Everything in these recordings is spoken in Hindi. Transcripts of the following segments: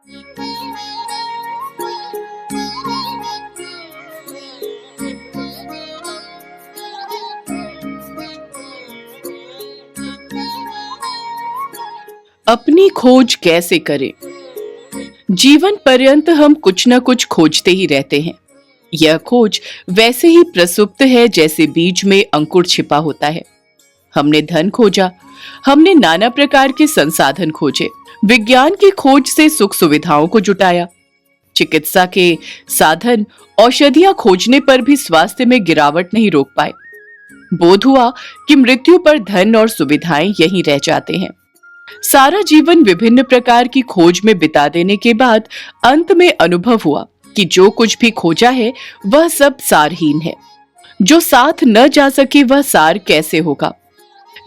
अपनी खोज कैसे करें? जीवन पर्यंत हम कुछ न कुछ खोजते ही रहते हैं। यह खोज वैसे ही प्रसुप्त है जैसे बीज में अंकुर छिपा होता है। हमने धन खोजा, हमने नाना प्रकार के संसाधन खोजे, विज्ञान की खोज से सुख सुविधाओं को जुटाया, चिकित्सा के साधन, औषधियां खोजने पर भी स्वास्थ्य में गिरावट नहीं रोक पाए। बोध हुआ कि मृत्यु पर धन और सुविधाएं यहीं रह जाते हैं। सारा जीवन विभिन्न प्रकार की खोज में बिता देने के बाद अंत में अनुभव हुआ कि जो कुछ भी खोजा है वह सब सारहीन है। जो साथ न जा सके वह सार कैसे होगा?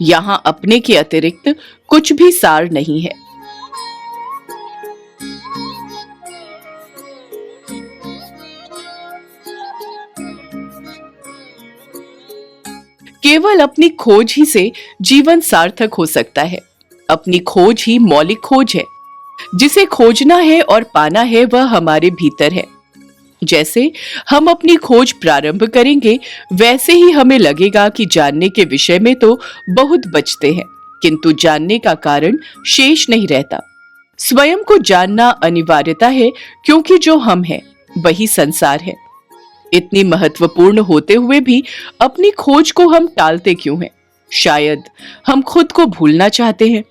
यहाँ अपने के अतिरिक्त कुछ भी सार नहीं है। केवल अपनी खोज ही से जीवन सार्थक हो सकता है। अपनी खोज ही मौलिक खोज है। जिसे खोजना है और पाना है वह हमारे भीतर है। जैसे हम अपनी खोज प्रारंभ करेंगे वैसे ही हमें लगेगा कि जानने के विषय में तो बहुत बचते हैं, किंतु जानने का कारण शेष नहीं रहता। स्वयं को जानना अनिवार्यता है, क्योंकि जो हम हैं वही संसार है। इतनी महत्वपूर्ण होते हुए भी अपनी खोज को हम टालते क्यों हैं? शायद हम खुद को भूलना चाहते हैं।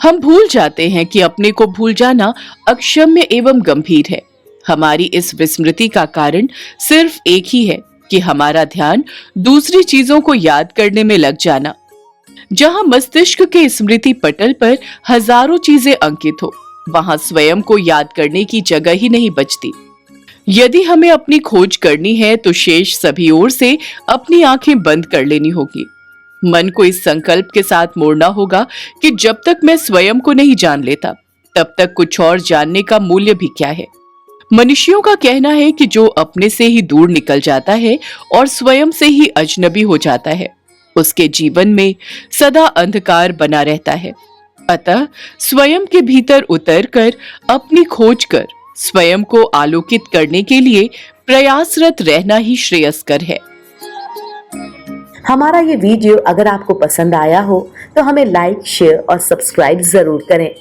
हम भूल जाते हैं कि अपने को भूल जाना अक्षम्य एवं गंभीर है। हमारी इस विस्मृति का कारण सिर्फ एक ही है कि हमारा ध्यान दूसरी चीजों को याद करने में लग जाना। जहां मस्तिष्क के स्मृति पटल पर हजारों चीजें अंकित हो, वहां स्वयं को याद करने की जगह ही नहीं बचती। यदि हमें अपनी खोज करनी है तो शेष सभी ओर से अपनी आंखें बंद कर लेनी होगी। मन को इस संकल्प के साथ मोड़ना होगा कि जब तक मैं स्वयं को नहीं जान लेता तब तक कुछ और जानने का मूल्य भी क्या है। मनुष्यों का कहना है कि जो अपने से ही दूर निकल जाता है और स्वयं से ही अजनबी हो जाता है, उसके जीवन में सदा अंधकार बना रहता है। अतः स्वयं के भीतर उतरकर अपनी खोज कर स्वयं को आलोकित करने के लिए प्रयासरत रहना ही श्रेयस्कर है। हमारा ये वीडियो अगर आपको पसंद आया हो तो हमें लाइक, शेयर और सब्सक्राइब जरूर करें।